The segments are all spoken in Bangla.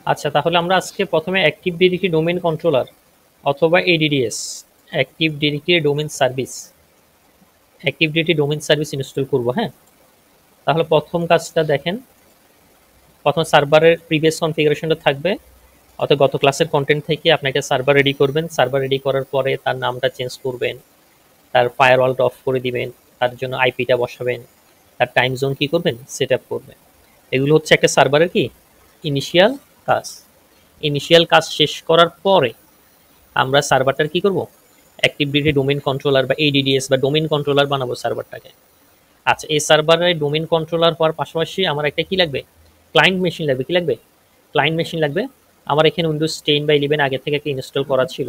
আচ্ছা, তাহলে আমরা আজকে প্রথমে অ্যাক্টিভ ডিরেক্টরি ডোমেইন কন্ট্রোলার অথবা ADDS, active directory domain service, active directory domain service install করব। হ্যাঁ, তাহলে প্রথম কাজটা দেখেন, প্রথম সার্ভারের প্রিভিয়াস কনফিগারেশনটা থাকবে, অর্থাৎ গত ক্লাসের কন্টেন্ট থেকে আপনি একটা সার্ভার রেডি করবেন। সার্ভার রেডি করার পরে তার নামটা চেঞ্জ করবেন, তার ফায়ারওয়ালটা অফ করে দিবেন, তার জন্য আইপিটা বসাবেন, তার টাইম জোন কী করবেন, সেট আপ করবেন। এগুলো হচ্ছে একটা সার্ভারের কি ইনিশিয়াল কাজ। ইনিশিয়াল কাজ শেষ করার পরে আমরা সার্ভারটার কি করব, অ্যাক্টিভ ডিরেক্টরি ডোমেইন কন্ট্রোলার বা এডিডিএস বা ডোমেইন কন্ট্রোলার বানাবো সার্ভারটাকে। আচ্ছা, এই সার্ভারে ডোমেইন কন্ট্রোলার হওয়ার পাশাপাশি আমার একটা কি লাগবে, ক্লায়েন্ট মেশিন লাগবে। কি লাগবে, ক্লায়েন্ট মেশিন লাগবে। আমার এখানে উইন্ডোজ 10 বা 11 আগে থেকে একটা ইনস্টল করা ছিল,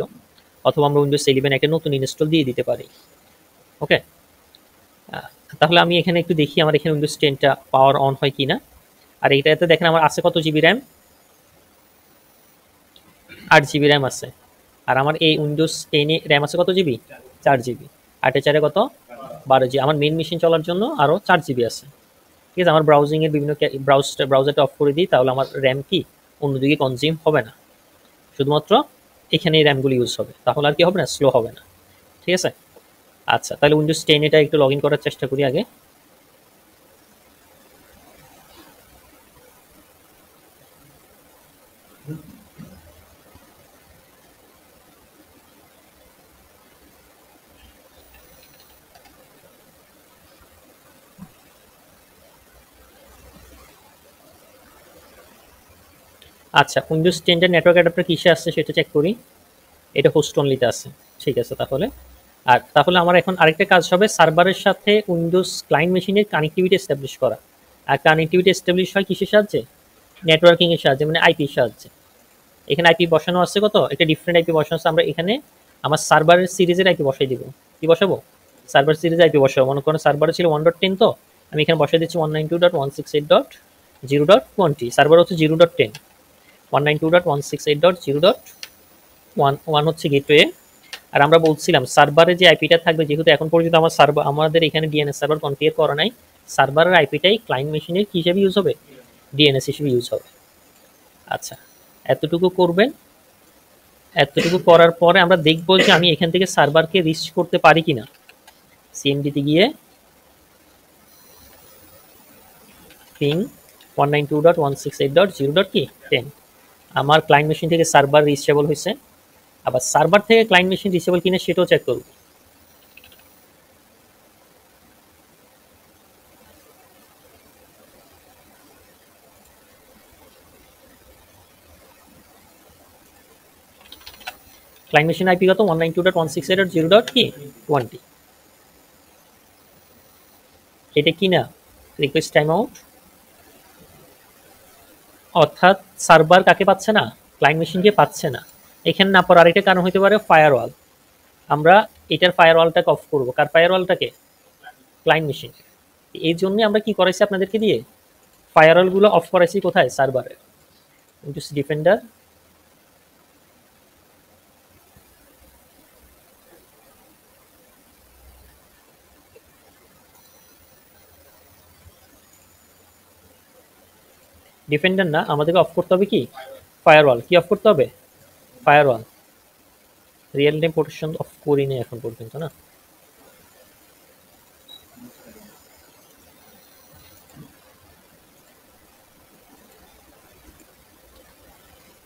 অথবা আমরা উইন্ডোজ 11 একটা নতুন ইনস্টল দিয়ে দিতে পারি। ওকে, তাহলে আমি এখানে একটু দেখি আমার এখানে উইন্ডোজ 10টা পাওয়ার অন হয় কিনা। আর এইটাতে দেখেন আমার আছে কত জিবি র্যাম, 8 জিবি র্যাম আছে। আর আমার এই উইন্ডোজ 10 র্যাম আছে কত জিবি, 4 জিবি। 8 এ 4 কত, 12 জিবি। আমার মেন মেশিন চলার জন্য আরও 4 জিবি আছে। ঠিক আছে, আমার ব্রাউজিংয়ের বিভিন্ন ব্রাউজারটা অফ করে দিই, তাহলে আমার র্যাম কি অন্যদিকে কনজিউম হবে না, শুধুমাত্র এখানে এই র্যামগুলো ইউজ হবে, তাহলে আর কি হবে না, স্লো হবে না। ঠিক আছে। আচ্ছা, তাহলে উইন্ডোজ 10 এটা একটু লগ ইন করার চেষ্টা করি আগে। আচ্ছা, উইন্ডোজ 10 নেটওয়ার্ক অ্যাডাপ্টার কিসে আসছে সেটা চেক করি। এটা হোস্ট অনলিতে আছে। ঠিক আছে, তাহলে আর তাহলে আমার এখন আরেকটা কাজ হবে, সার্ভারের সাথে উইন্ডোজ ক্লায়েন্ট মেশিনের কানেক্টিভিটি এস্টাবলিশ করা। আর কানেক্টিভিটি এস্টাবলিশ হয় কিসের সাহায্যে, নেটওয়ার্কিং এর সাহায্যে, মানে আইপির সাহায্যে। এখানে আইপি বসানো আছে কত, একটা ডিফারেন্ট আইপি বসানো আছে। আমরা এখানে আমার সার্ভারের সিরিজের আইপি বসাই দিব। কি বসাবো, সার্ভার সিরিজের আইপি বসাবো। মনে করেন সার্ভারে ছিল 1.10, তো আমি এখানে বসাই দিচ্ছি 192.168.0.20। সার্ভার হচ্ছে 0.10, 192.168.0.11 হচ্ছে গেটওয়ে। আর আমরা বলছিলাম সার্ভারে যে আইপিটা থাকবে, যেহেতু এখন পর্যন্ত আমার সার্ভার, আমাদের এখানে ডিএনএস সার্ভার কনফিগার করা নাই, সার্ভারের আইপিটাই ক্লায়েন্ট মেশিনের কি হিসেবে ইউজ হবে, ডিএনএস হিসেবে ইউজ হবে। আচ্ছা, এতটুকু করবেন। এতটুকু করার পরে আমরা দেখব যে আমি এখান থেকে সার্ভারকে রিচ করতে পারি কিনা। সিএমডিতে গিয়ে পিং 192.168.0.10, আমার ক্লায়েন্ট মেশিন থেকে সার্ভার রিচেবল হয়েছে। আবার সার্ভার থেকে ক্লায়েন্ট মেশিন রিচেবল কিনা সেটাও চেক করব। ক্লায়েন্ট মেশিন আইপি কত, 192.168.0.20। এটা কি না, রিকোয়েস্ট টাইম আউট, অর্থাৎ সার্ভার কাকে পাচ্ছে না, ক্লায়েন্ট মেশিনকে পাচ্ছে না। এখানে না পাওয়ার আরেকটা কারণ হতে পারে ফায়ারওয়াল। আমরা এটার ফায়ারওয়ালটাকে অফ করবো। কার ফায়ারওয়ালটাকে, ক্লায়েন্ট মেশিন। এই জন্য আমরা কি করাইছি আপনাদেরকে দিয়ে, ফায়ারওয়ালগুলো অফ করাইছি কোথায়, সার্ভারে। উইন্ডোজ ডিফেন্ডার, ডিফেন্ডার না, আমাদেরকে অফ করতে হবে কি, ফায়ারওয়াল। কি অফ করতে হবে, firewall. Real time protection of করিনি এখন পর্যন্ত না।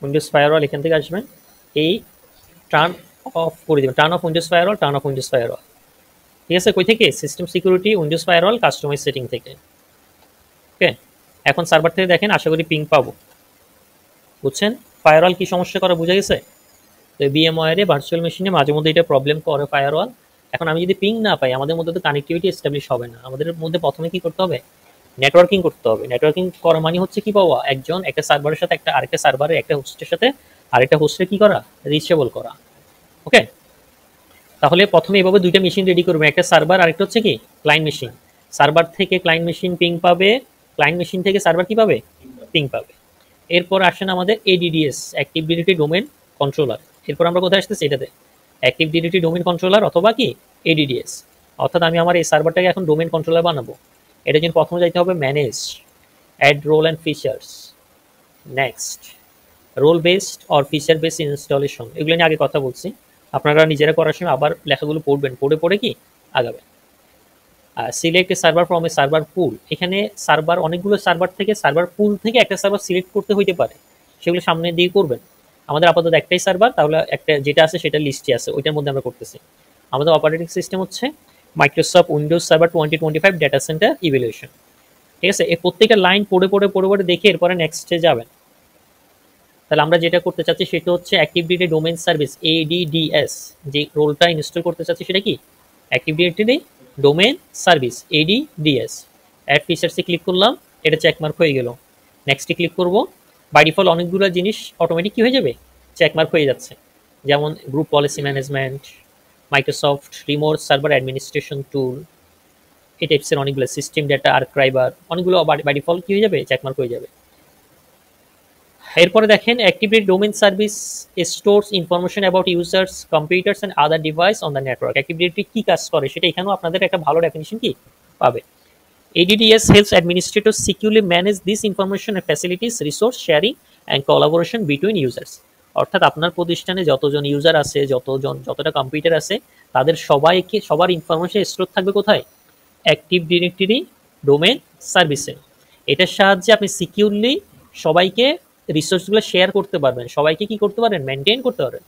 উইন্ডোজ ফায়ারওয়াল এখান থেকে আসবেন, এই টার্ন অফ করে দেবেন, turn off Windows firewall, turn off Windows firewall. ঠিক আছে, কই থেকে, system security, Windows firewall, customize setting থেকে। ওকে, এখন সার্ভার থেকে দেখেন, আশা করি পিং পাবো। বুঝছেন ফায়ারওয়াল কি সমস্যা করে, বোঝা গেছে। তো ভিএমওয়্যারে ভার্চুয়াল মেশিনে মাঝে মধ্যে এটা প্রবলেম করে ফায়ারওয়াল। এখন আমি যদি পিং না পাই, আমাদের মধ্যে তো কানেক্টিভিটি এস্টাবলিশ হবে না। আমাদের মধ্যে প্রথমে কি করতে হবে, নেটওয়ার্কিং করতে হবে। নেটওয়ার্কিং করা মানে হচ্ছে কি পাওয়া, একজন একটা সার্ভারের সাথে একটা আরেকটা সার্ভারের, একটা হোস্টের সাথে আরেকটা হোস্টের কি করা, রিচেবল করা। ওকে, তাহলে প্রথমে এভাবে দুইটা মেশিন রেডি করবে, একটা সার্ভার, আরেকটা হচ্ছে কি ক্লায়েন্ট মেশিন। সার্ভার থেকে ক্লায়েন্ট মেশিন পিং পাবে, ক্লায়েন্ট মেশিন থেকে সার্ভার কি পাবে, পিং পাবে। এরপর আসেন আমাদের এডিডিএস, অ্যাক্টিভ ডিরেক্টরি ডোমেইন কন্ট্রোলার। এরপর আমরা কোথায় আসতেছি, এটাতে অ্যাক্টিভ ডিরেক্টরি ডোমেইন কন্ট্রোলার অথবা কি এডিডিএস। অর্থাৎ আমি আমার এই সার্ভারটাকে এখন ডোমেইন কন্ট্রোলার বানাবো। এটার জন্য প্রথমে যাইতে হবে manage, add role and features, next role based or feature based installation, এগুলো নিয়ে আগে কথা বলছি। আপনারা নিজেরা করার সময় আবার লেখাগুলো পড়বেন, পড়ে কি আগাবেন। Select a server from a server pool, এখানে সার্ভার অনেকগুলো সার্ভার থেকে সার্ভার পুল থেকে একটা সার্ভার সিলেক্ট করতে হইতে পারে, সেগুলো সামনে দিয়ে করবেন। আমাদের আপাতত একটাই সার্ভার, তাহলে একটা যেটা আছে সেটা লিস্টে আছে, ওইটার মধ্যে আমরা করতেছি। আমাদের অপারেটিং সিস্টেম হচ্ছে Microsoft Windows server 2025 data centre evaluation. ঠিক আছে, এই প্রত্যেকটা লাইন পড়ে দেখে এরপরে নেক্সটে যাবেন। তাহলে আমরা যেটা করতে চাচ্ছি সেটা হচ্ছে active directory domain service, ADDS, যে রোলটা ইনস্টল করতে চাচ্ছি সেটা কি active directory domain service, ADDS। Add ফিচার্সে ক্লিক করলাম, এটা চেকমার্ক হয়ে গেল। নেক্সটে ক্লিক করব। বাই ডিফল্ট অনেকগুলো জিনিস অটোমেটিক কি হয়ে যাবে, চেকমার্ক হয়ে যাচ্ছে, যেমন group policy management, Microsoft remote server administration tool, এই টাইপসের অনেকগুলো সিস্টেম ডেটা আর্কাইভার, অনেকগুলো বাই ডিফল্ট কি হয়ে যাবে, চেকমার্ক হয়ে যাবে। এরপরে দেখেন active directory domain service stores information about users computers and other device on the network. Active directory কি কাজ করে সেটা এখানেও আপনাদের একটা ভালো ডেফিনিশন কি পাবে। ADDS helps administrators securely manage this information and facilities resource sharing and collaboration between users। অর্থাৎ আপনার প্রতিষ্ঠানে যতজন ইউজার আছে, যতটা কম্পিউটার আছে, তাদের সবার ইনফরমেশন স্টোর থাকবে কোথায়, অ্যাক্টিভ ডিরেক্টরি ডোমেইন সার্ভিসে। এটার সাহায্যে আপনি সিকিউরলি সবাইকে রিসোর্সগুলো শেয়ার করতে পারবেন, সবাইকে কি করতে পারেন, মেনটেন করতে পারবেন।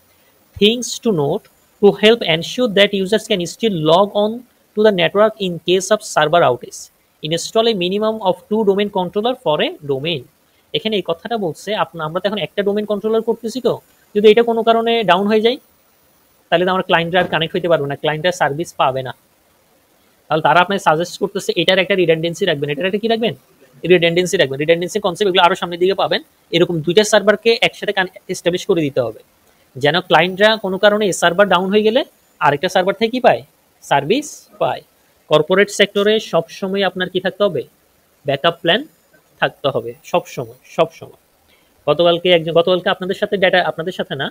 Things to note to help ensure that users can still log on to the network in case of server outage. Install a minimum of 2 domain controller for a domain. এখানে এই কথাটা বলছে আমরা তো এখন একটা ডোমেইন কন্ট্রোলার করতেছি, তো যদি এটা কোনো কারণে ডাউন হয়ে যায় তাহলে তো আমার ক্লায়েন্টরা কানেক্ট হইতে পারবে না, ক্লায়েন্টরা সার্ভিস পাবে না। তাহলে তারা আপনাকে সাজেস্ট করতেছে এটার একটা রিডান্ডেন্সি রাখবেন, এটার একটা কি রাখবেন, রিডান্ডেন্সি রাখবেন। রিডান্ডেন্সি কনসেপ্ট এগুলো আরো সামনের দিকে পাবেন। এরকম দুইটা সার্ভারকে একসাথে এস্টাবলিশ করে দিতে হবে, যেন ক্লায়েন্টরা কোনো কারণে সার্ভার ডাউন হয়ে গেলে আরেকটা সার্ভার থেকে কি পায়, সার্ভিস পায়। কর্পোরেট সেক্টরে সবসময় আপনার কি থাকতে হবে, ব্যাকআপ প্ল্যান থাকতে হবে সবসময়। গতকালকে আপনাদের সাথে না,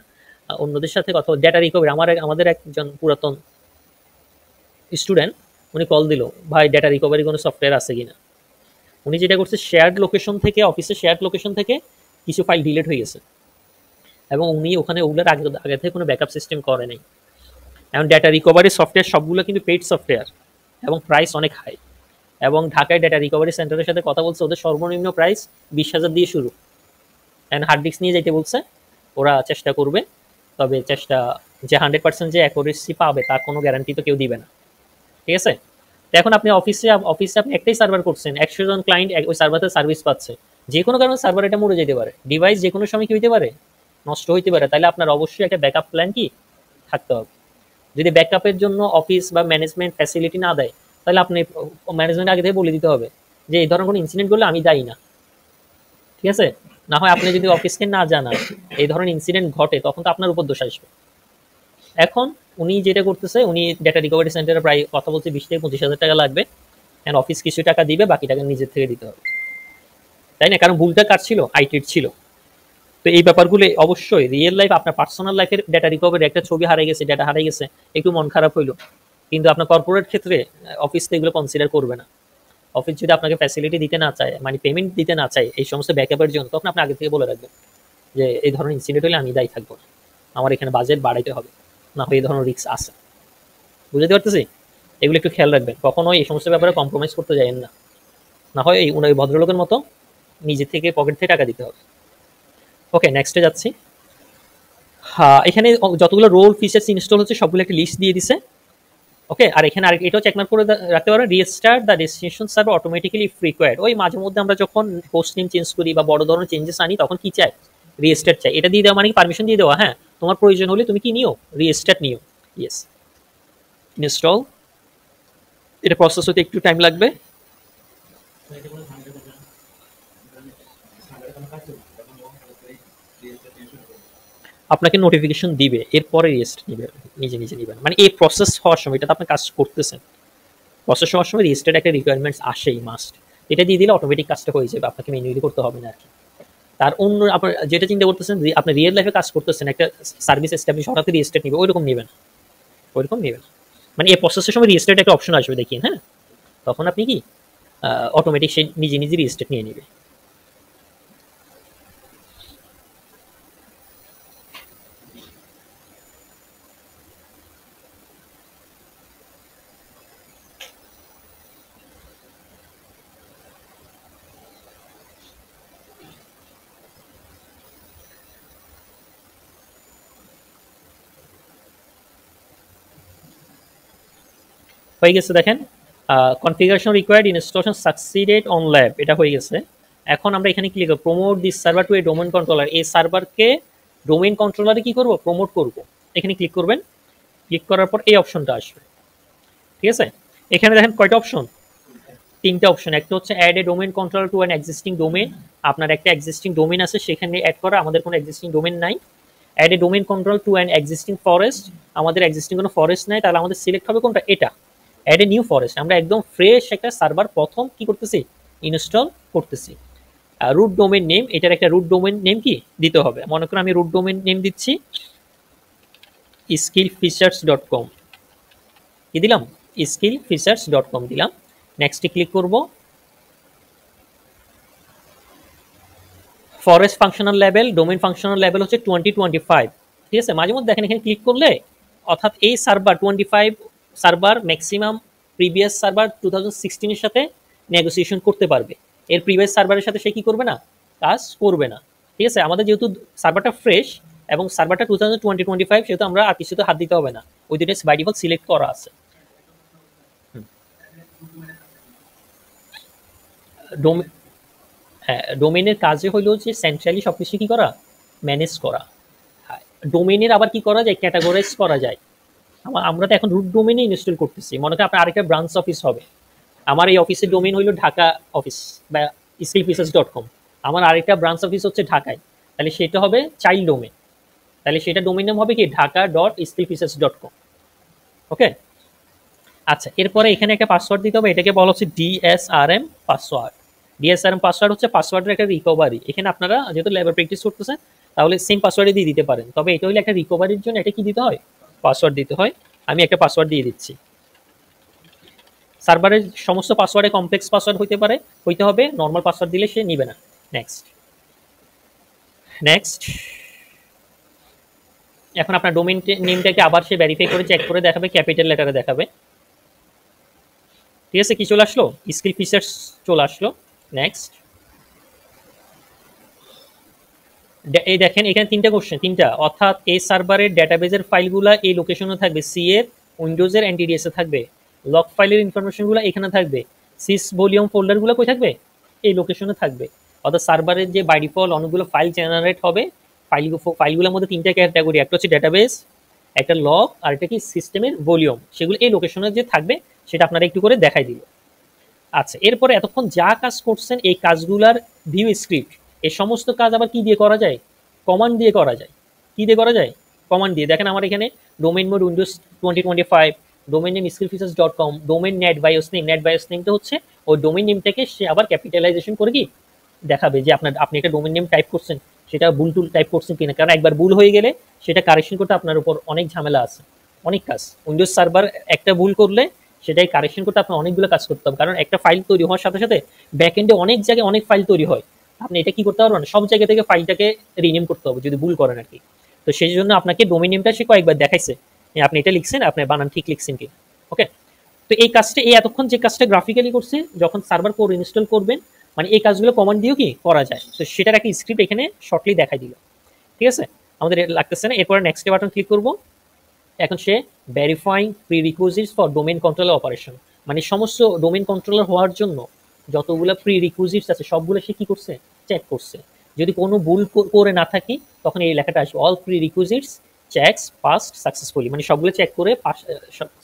অন্যদের সাথে কথা, ডেটা রিকভারি, আমাদের একজন পুরাতন স্টুডেন্ট, উনি কল দিল, ভাই ডেটা রিকভারি কোনো সফটওয়্যার আছে কিনা। উনি যেটা করছে, শেয়ার্ড লোকেশন থেকে, অফিসের শেয়ার্ড লোকেশন থেকে কিছু ফাইল ডিলিট হয়ে গেছে, এবং উনি ওখানে ওগুলোর আগে থেকে কোনো ব্যাকআপ সিস্টেম করে নাই। এখন ডেটা রিকভারি সফটওয়্যার সবগুলো কিন্তু পেইড সফটওয়্যার এবং প্রাইস অনেক হাই। এবং ঢাকায় ডেটা রিকভারি সেন্টারের সাথে কথা বলছে, ওদের সর্বনিম্ন প্রাইস 20,000 দিয়ে শুরু। অ্যান্ড হার্ড ডিস্ক নিয়ে যেতে বলছে, ওরা চেষ্টা করবে, তবে চেষ্টা যে 100% যে অ্যাকুরেসি পাবে তার কোনো গ্যারান্টি তো কেউ দিবে না। ঠিক আছে, তো এখন আপনি অফিসে আপনি একটাই সার্ভার করছেন, 100 জন ক্লায়েন্ট ওই সার্ভারে সার্ভিস পাচ্ছে, যে কোনো কারণে সার্ভার এটা মরে যেতে পারে, ডিভাইস যে কোনো সময় কি হইতে পারে, নষ্ট হইতে পারে। তাহলে আপনার অবশ্যই একটা ব্যাকআপ প্ল্যান কি থাকতে হবে। যদি ব্যাকআপের জন্য অফিস বা ম্যানেজমেন্ট ফ্যাসিলিটি না দেয়, তাহলে আপনি ম্যানেজমেন্ট আগে থেকে বলে দিতে হবে যে এই ধরনের কোনো ইনসিডেন্ট করলে আমি দায়ী না। ঠিক আছে, না হয় আপনি যদি অফিসকে না জানান এই ধরনের ইনসিডেন্ট ঘটে, তখন তো আপনার উপর দোষ আসবে। এখন উনি যেটা করতেছে, উনি ডেটা রিকভারি সেন্টারে প্রায় কথা বলছে 20 থেকে 25,000 টাকা লাগবে, এন্ড অফিস কিছু টাকা দিবে, বাকি টাকা নিজের থেকে দিতে হবে, তাই না? কারণ ভুলটা কার ছিল, আইটির ছিল। তো এই ব্যাপারগুলো অবশ্যই রিয়েল লাইফ, আপনার পার্সোনাল লাইফের ডেটা রিকভারি, একটা ছবি হারিয়ে গেছে, ডেটা হারিয়ে গেছে, একটু মন খারাপ হইলো, কিন্তু আপনার কর্পোরেট ক্ষেত্রে অফিস তো এগুলো কনসিডার করবে না। অফিস যদি আপনাকে ফ্যাসিলিটি দিতে না চায়, মানে পেমেন্ট দিতে না চায় এই সমস্ত ব্যাকআপের জন্য, তখন আপনি আগে থেকে বলে রাখবেন যে এই ধরনের ইনসিডেন্ট হলে আমি দায়ী থাকবো না, আমার এখানে বাজেট বাড়াইতে হবে, না হয় এই ধরনের রিস্ক আছে। বুঝতে পারতেছি, এগুলো একটু খেয়াল রাখবেন, কখনোই এই সমস্ত ব্যাপারে কম্প্রোমাইজ করতে যাবেন না, না হয় এই ভদ্রলোকের মতো নিজে থেকে পকেট থেকে টাকা দিতে হবে। ওকে, নেক্সটে যাচ্ছি। হ্যাঁ, এখানে যতগুলো রোল ফিচার্স ইনস্টল হচ্ছে সবগুলো একটা লিস্ট দিয়ে দিছে। ওকে, আর এখানে আর এটাও চেকমার্ক করে রাখতে পারেন, restart the destination server automatically if required. ওই মাঝে মধ্যে আমরা যখন হোস্ট নেম চেঞ্জ করি বা বড় ধরনের চেঞ্জেস আনি, তখন কি চাই, রিস্টার্ট চাই। এটা দিয়ে দেওয়া মানে পারমিশন দিয়ে দেওয়া, হ্যাঁ তোমার প্রয়োজন হলে তুমি কি নিও, রিস্টার্ট নিও। ইয়েস, ইনস্টল, এটা প্রসেস হতে একটু টাইম লাগবে। আপনাকে নোটিফিকেশন দিবে, এরপরে রেজিস্ট নিবে, নিজে নেবেন, মানে এই প্রসেস হওয়ার সময়, এটা আপনি কাজ করতেছেন, প্রসেস হওয়ার সময় রেজিস্টার্ড একটা রিকোয়ারমেন্টস আসেই মাস্ট, এটা দিয়ে দিলে অটোমেটিক কাজটা হয়ে যাবে, আপনাকে ম্যানুয়ালি করতে হবে না আর কি। তার অন্য আপনার যেটা চিন্তা করতেছেন, আপনি রিয়েল লাইফে কাজ করতেছেন, একটা সার্ভিস এস্টাবলিশ হঠাৎ রেজিস্টার্ড নিবে, ওইরকম নেবেন, মানে এই প্রসেসের সময় রেজিস্টার্ড একটা অপশন আসবে, দেখিয়ে, হ্যাঁ, তখন আপনি কি অটোমেটিক সে নিজে রেজিস্টার্ড নিয়ে নেবে। হয়ে গেছে দেখেন, configuration required installation succeeded on lab, এটা হয়ে গেছে। এখন আমরা এখানে ক্লিক করব promote this server to a domain controller, এই সার্ভারকে ডোমেন কন্ট্রোলারে কি করব, প্রমোট করব। এখানে ক্লিক করবেন, ক্লিক করার পর এই অপশনটা আসবে, ঠিক আছে। এখানে দেখেন কয়টা অপশন, তিনটা অপশন। একটা হচ্ছে add a domain controller to an existing domain, আপনার একটা এক্সিস্টিং ডোমেন আছে সেখানে অ্যাড করা, আমাদের কোনো এক্সিস্টিং ডোমেন নাই। Add a domain control to an existing forest, আমাদের এক্সিস্টিং কোনো ফরেস্ট নাই, তাহলে আমাদের সিলেক্ট হবে কোনটা, এটা। অ্যাড এ নিউ ফরেস্ট, আমরা একদম ফ্রেশ একটা সার্ভার প্রথম কি করতেছি, ইনস্টল করতেছি। রুট ডোমেন নেম, এটার একটা রুট ডোমেন নেম কি দিতে হবে। মনে করুন আমি রুট ডোমেন নেম দিচ্ছি skillfeatures.com, কি দিলাম, skillfeatures.com দিলাম। নেক্সটে ক্লিক করব। Forest functional level, domain functional level হচ্ছে 2025, ঠিক আছে। মাঝে মধ্যে দেখেন এখানে ক্লিক করলে, অর্থাৎ এই server 25 server maximum previous server 2016 এর সাথে নেগোসিয়েশন করতে পারবে, এর প্রিভিয়াস সার্ভারের সাথে সে কি করবে না, কাজ করবে না, ঠিক আছে। আমাদের যেহেতু সার্ভারটা ফ্রেশ এবং সার্ভারটা 2025, সেহেতু আমরা আর কিছুতে হাত দিতে হবে না, ওই দুটো বাই ডিফল্ট সিলেক্ট করা আছে। হ্যাঁ, ডোমেনের কাজে হইলো যে সেন্ট্রালি সবকিছু কি করা, ম্যানেজ করা। ডোমেনের আবার কি করা যায়, ক্যাটাগরাইজ করা যায়। আমরা তো এখন রুট ডোমেনে ইনস্টল করতেছি, মনে করেন আপনার আরেকটা ব্রাঞ্চ অফিস হবে, আমার এই অফিসের ডোমেন হইলো ঢাকা অফিস বা skillfeatures.com, আমার আরেকটা ব্রাঞ্চ অফিস হচ্ছে ঢাকায়, তাহলে সেটা হবে চাইল্ড ডোমেন, তাহলে সেটা ডোমেন নাম হবে কি ঢাকা.skillfeatures.com। ওকে, আচ্ছা, এরপরে এখানে একটা পাসওয়ার্ড দিতে হবে, এটাকে বলা হচ্ছে ডিএসআরএম পাসওয়ার্ড। ডিএসআরএম পাসওয়ার্ড হচ্ছে পাসওয়ার্ডের একটা রিকভারি। এখানে আপনারা যেহেতু লেবার প্র্যাকটিস করতেছেন তাহলে সেম পাসওয়ার্ডে দিয়ে দিতে পারেন, তবে এটা হলে একটা রিকভারির জন্য এটা কি দিতে হয়, পাসওয়ার্ড দিতে হয়। আমি একটা পাসওয়ার্ড দিয়ে দিচ্ছি। সার্ভারের সমস্ত পাসওয়ার্ডে কমপ্লেক্স পাসওয়ার্ড হইতে হবে, নর্মাল পাসওয়ার্ড দিলে সে নিবে না। নেক্সট নেক্সট এখন আপনার ডোমেন নেমটাকে আবার সে ভেরিফাই করে চেক করে দেখাবে, ক্যাপিটাল লেটারে দেখাবে, ঠিক আছে। কি চলে আসলো, স্কিল ফিচার্স চলে আসলো। নেক্সট, এই দেখেন এখানে তিনটা কোশ্চেন, তিনটা, অর্থাৎ এই সার্ভারের ডেটাবেজের ফাইলগুলো এই লোকেশনে থাকবে, সি এর, উইন্ডোজের এনটিডিএস এ থাকবে, লগ ফাইলের ইনফরমেশনগুলো এখানে থাকবে, সিস ভলিউম ফোল্ডারগুলো কই থাকবে, এই লোকেশনে থাকবে। অর্থাৎ সার্ভারের যে বাই ডিফল্ট অনেকগুলো ফাইল জেনারেট হবে, ফাইলগুলোর মধ্যে তিনটা ক্যাটাগরি, একটা হচ্ছে ডেটাবেস, একটা লগ, আর একটা কি সিস্টেমের ভলিউম, সেগুলো এই লোকেশনে যে থাকবে সেটা আপনারা একটু করে দেখাই দিল। আচ্ছা, এরপরে এতক্ষণ যা কাজ করছেন এই কাজগুলার ভিউ স্ক্রিপ্ট, এই সমস্ত কাজ আবার কি দিয়ে করা যায়, কমান্ড দিয়ে করা যায়। কি দিয়ে করা যায়, কমান্ড দিয়ে। দেখেন আমার এখানে domain mode Windows 2025, domain name skillfeatures.com, domain net bias নেমটা হচ্ছে ওই ডোমেন নেমটাকে সে আবার ক্যাপিটালাইজেশন করে কি দেখাবে যে আপনি একটা ডোমেন নেম টাইপ করছেন সেটা ভুল টুল টাইপ করছেন কিনা, কারণ একবার ভুল হয়ে গেলে সেটা কারেকশন করতে আপনার উপর অনেক ঝামেলা আছে, অনেক কাজ। উইন্ডোজ সার্ভার একটা ভুল করলে সেটাই কারেকশন করতে আপনার অনেকগুলো কাজ করতে হবে, কারণ একটা ফাইল তৈরি হওয়ার সাথে সাথে ব্যাকএন্ডে অনেক জায়গায় অনেক ফাইল তৈরি হয়, আপনি এটা কি করতে পারবেন, সব জায়গা থেকে ফাইলটাকে রিনেম করতে হবে যদি ভুল করেন আর কি। তো সেই জন্য আপনাকে ডোমেন নেমটা সে কয়েকবার দেখাইছে, আপনি এটা লিখছেন, আপনি বানান ঠিক লিখছেন কি। ওকে, তো এই কাজটা, এই এতক্ষণ যে কাজটা গ্রাফিক্যালি করছে, যখন সার্ভার কোর ইনস্টল করবেন মানে এই কাজগুলো কমান্ড দিয়েও কি করা যায়, তো সেটার একটা স্ক্রিপ্ট এখানে শর্টলি দেখাই দিল, ঠিক আছে। আমাদের লাগতেছে না, এরপরে নেক্সট বাটন ক্লিক করব। এখন সে verifying prerequisites for domain controller operation, মানে সমস্ত ডোমেন কন্ট্রোলার হওয়ার জন্য যতগুলো প্রিরিকুইজিটস আছে সবগুলো সে কি করছে, চেক করছে। যদি কোনো ভুল করে না থাকি তখন এই লেখাটা আসবে, অল প্রিরিকুইজিটস চেকস পাস্ট সাকসেসফুলি, মানে সবগুলো চেক করে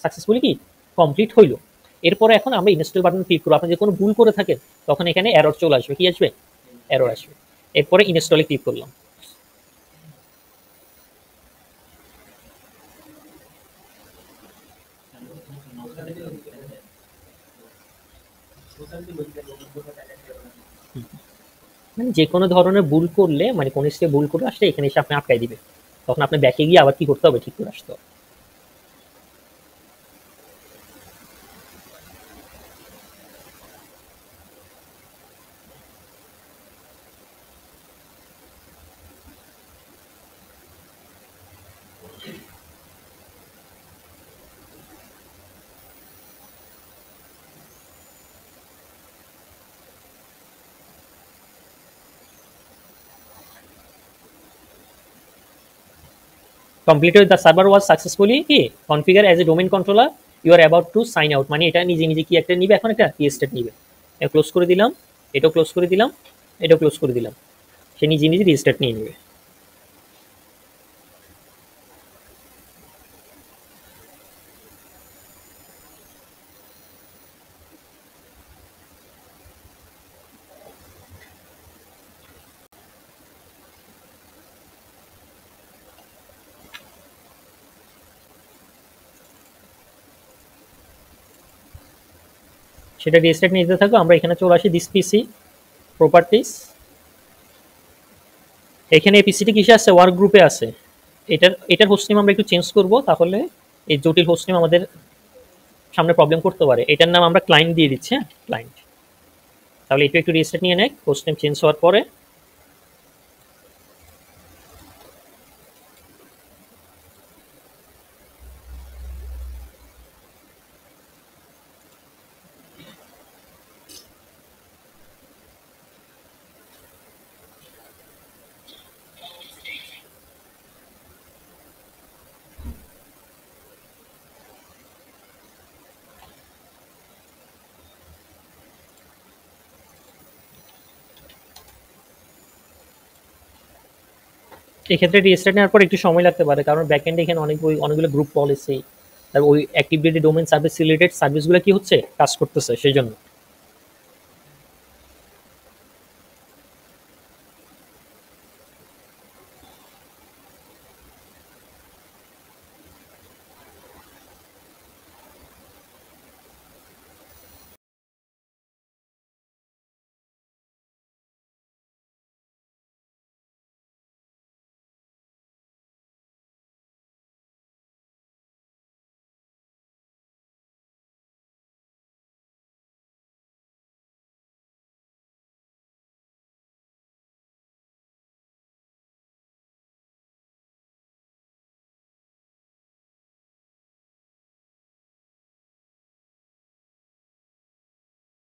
সাকসেসফুলি কি কমপ্লিট হইলো। এরপরে এখন আমরা ইনস্টল বাটন ক্লিক করবো। আপনি যদি কোনো ভুল করে থাকেন তখন এখানে এরর চলে আসবে, কি আসবে, এরর আসবে। এরপরে ইনস্টলে ক্লিক করলাম। মানে যে কোনো ধরনের ভুল করলে, মানে কোন স্টেপ ভুল করে আসলে এখানে এসে আপনি আটকাই দিবে, তখন আপনি ব্যাকে গিয়ে আবার কি করতে হবে, ঠিক করে আসতে হবে। Completed, the server was successfully configured as a domain controller you are about to sign out, মানে এটা নিজে নিজে কি একটা নিবে, এখন একটা রিস্টার্ট নিবে। ক্লোজ করে দিলাম, এটাও ক্লোজ করে দিলাম, এটাও ক্লোজ করে দিলাম, সে নিজে নিজে রিস্টার্ট নিয়ে নেবে। সেটা রিস্টার্ট নিতে থাকো, আমরা এখানে চলে আসি দিস পিসি প্রপার্টিস। এখানে এই পিসিটি কিসে আছে, ওয়ার্ক গ্রুপে আছে। এটার হোস্ট নেম আমরা একটু চেঞ্জ করব, তাহলে এই জটিল হোস্ট নেম আমাদের সামনে প্রবলেম করতে পারে। এটার নাম আমরা ক্লায়েন্ট দিয়ে দিচ্ছি, হ্যাঁ ক্লায়েন্ট। তাহলে এটা একটু রিস্টার্ট নিয়ে নেয় হোস্ট নেম চেঞ্জ হওয়ার পরে। এক্ষেত্রে রিস্টার্ট নেওয়ার পর একটু সময় লাগতে পারে, কারণ ব্যাকএন্ডে এখানে অনেকগুলো গ্রুপ পলিসি, তারপর ওই active directory domain service related সার্ভিসগুলো কি হচ্ছে, কাজ করতেছে, সেই জন্য।